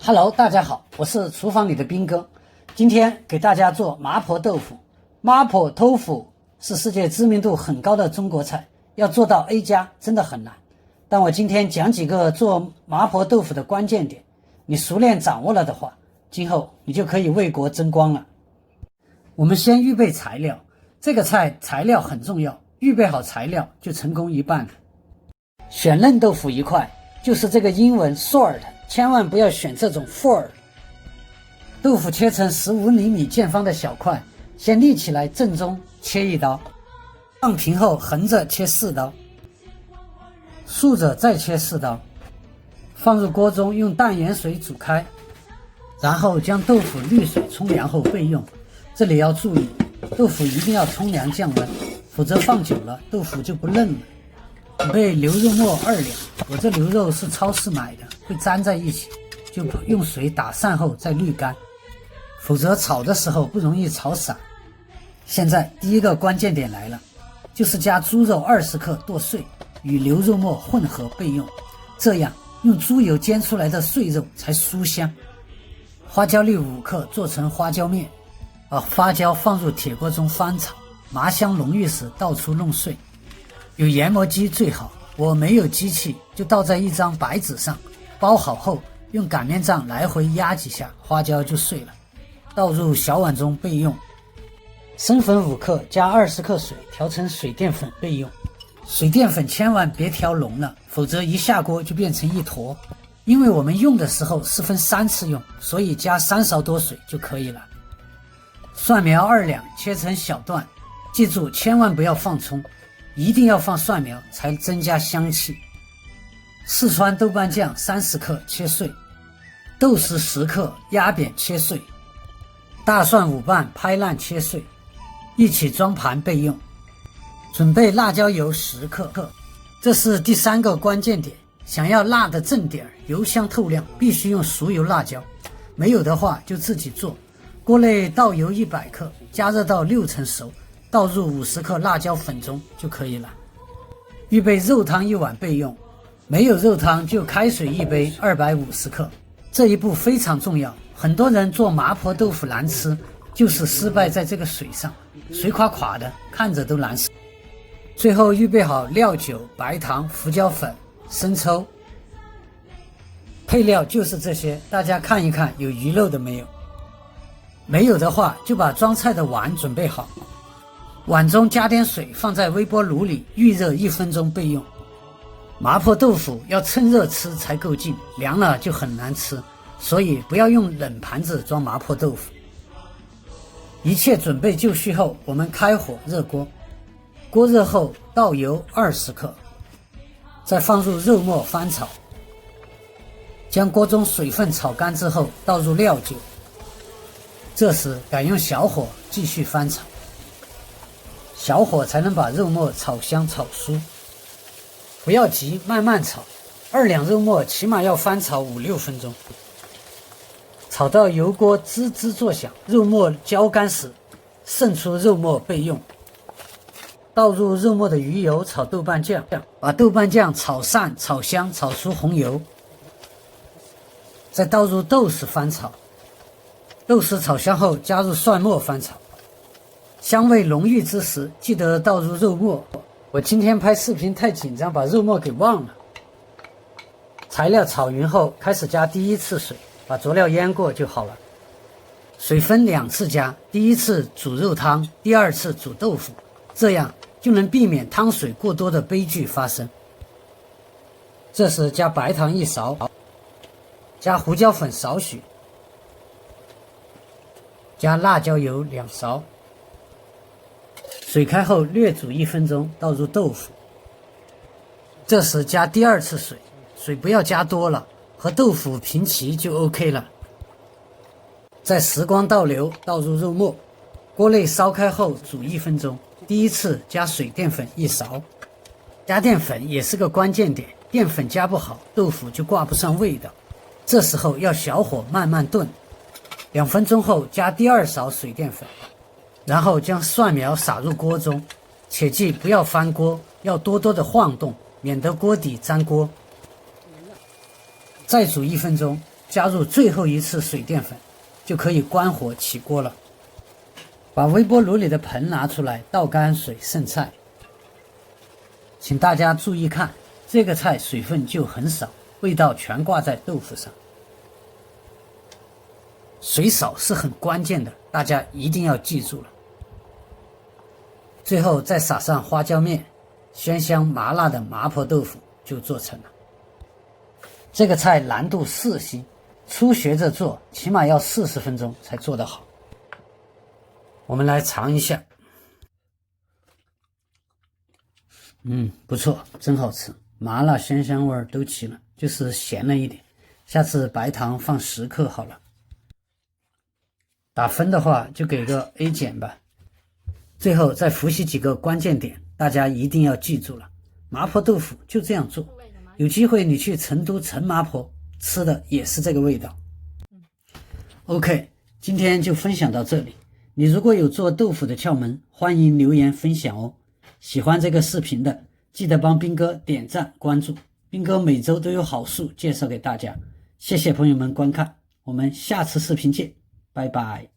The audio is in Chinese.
Hello， 大家好，我是厨房里的兵哥，今天给大家做麻婆豆腐。麻婆豆腐是世界知名度很高的中国菜，要做到 A 加真的很难。但我今天讲几个做麻婆豆腐的关键点，你熟练掌握了的话，今后你就可以为国争光了。我们先预备材料，这个菜材料很重要，预备好材料就成功一半了。选嫩豆腐1块，就是这个英文 sort， 千万不要选这种 for。 豆腐切成15厘米见方的小块，先立起来，正中切1刀，放平后横着切4刀，竖着再切4刀，放入锅中用淡盐水煮开，然后将豆腐滤水冲凉后备用。这里要注意，豆腐一定要冲凉降温，否则放久了豆腐就不嫩了。准备牛肉末2两，我这牛肉是超市买的，会粘在一起，就用水打散后再滤干，否则炒的时候不容易炒散。现在第一个关键点来了，就是加猪肉20克剁碎，与牛肉末混合备用，这样用猪油煎出来的碎肉才酥香。花椒粒5克做成花椒面，把花椒放入铁锅中翻炒，麻香浓郁时倒出弄碎。有研磨机最好，我没有机器，就倒在一张白纸上，包好后用擀面杖来回压几下，花椒就碎了，倒入小碗中备用。生粉5克加20克水调成水淀粉备用。水淀粉千万别调浓了，否则一下锅就变成一坨。因为我们用的时候是分3次用，所以加3勺多水就可以了。蒜苗2两切成小段，记住千万不要放葱，一定要放蒜苗才增加香气。四川豆瓣酱30克切碎，豆豉10克压扁切碎，大蒜5瓣拍烂切碎，一起装盘备用。准备辣椒油10克，这是第3个关键点，想要辣的正点，油香透亮，必须用熟油辣椒，没有的话就自己做。锅内倒油100克，加热到6成熟，倒入50克辣椒粉中就可以了。预备肉汤1碗备用，没有肉汤就开水1杯250克。这一步非常重要，很多人做麻婆豆腐难吃，就是失败在这个水上，水垮垮的，看着都难受。最后预备好料酒、白糖、胡椒粉、生抽，配料就是这些，大家看一看有遗漏的没有。没有的话就把装菜的碗准备好，碗中加点水，放在微波炉里预热1分钟备用。麻婆豆腐要趁热吃才够劲，凉了就很难吃，所以不要用冷盘子装麻婆豆腐。一切准备就绪后，我们开火热锅，锅热后倒油20克，再放入肉末翻炒，将锅中水分炒干之后倒入料酒，这时改用小火继续翻炒，小火才能把肉末炒香炒酥。不要急，慢慢炒，2两肉末起码要翻炒5-6分钟，炒到油锅滋滋作响，肉末焦干时渗出肉末备用。倒入肉末的鱼油炒豆瓣酱，把豆瓣酱炒散炒香，炒出红油，再倒入豆豉翻炒，豆豉炒香后加入蒜末翻炒，香味浓郁之时记得倒入肉末。我今天拍视频太紧张，把肉末给忘了。材料炒匀后开始加第1次水，把佐料腌过就好了。水分2次加，第1次煮肉汤，第2次煮豆腐，这样就能避免汤水过多的悲剧发生。这时加白糖1勺，加胡椒粉少许，加辣椒油2勺。水开后略煮1分钟，倒入豆腐。这时加第2次水，水不要加多了，和豆腐平齐就 OK 了。再时光倒流，倒入肉末，锅内烧开后煮1分钟。第1次加水淀粉1勺，加淀粉也是个关键点，淀粉加不好，豆腐就挂不上味道。这时候要小火慢慢炖，2分钟后加第2勺水淀粉。然后将蒜苗撒入锅中，切记不要翻锅，要多多的晃动，免得锅底粘锅。再煮1分钟，加入最后一次水淀粉，就可以关火起锅了。把微波炉里的盆拿出来，倒干水剩菜。请大家注意看，这个菜水分就很少，味道全挂在豆腐上。水少是很关键的，大家一定要记住了。最后再撒上花椒面，鲜香麻辣的麻婆豆腐就做成了。这个菜难度4星，初学者做起码要40分钟才做得好。我们来尝一下。不错，真好吃，麻辣鲜香味都齐了，就是咸了一点，下次白糖放10克好了。打分的话就给个 A 减吧。最后再复习几个关键点，大家一定要记住了。麻婆豆腐就这样做，有机会你去成都陈麻婆吃的也是这个味道。OK， 今天就分享到这里。你如果有做豆腐的窍门，欢迎留言分享哦。喜欢这个视频的，记得帮斌哥点赞关注，斌哥每周都有好书介绍给大家。谢谢朋友们观看，我们下次视频见，拜拜。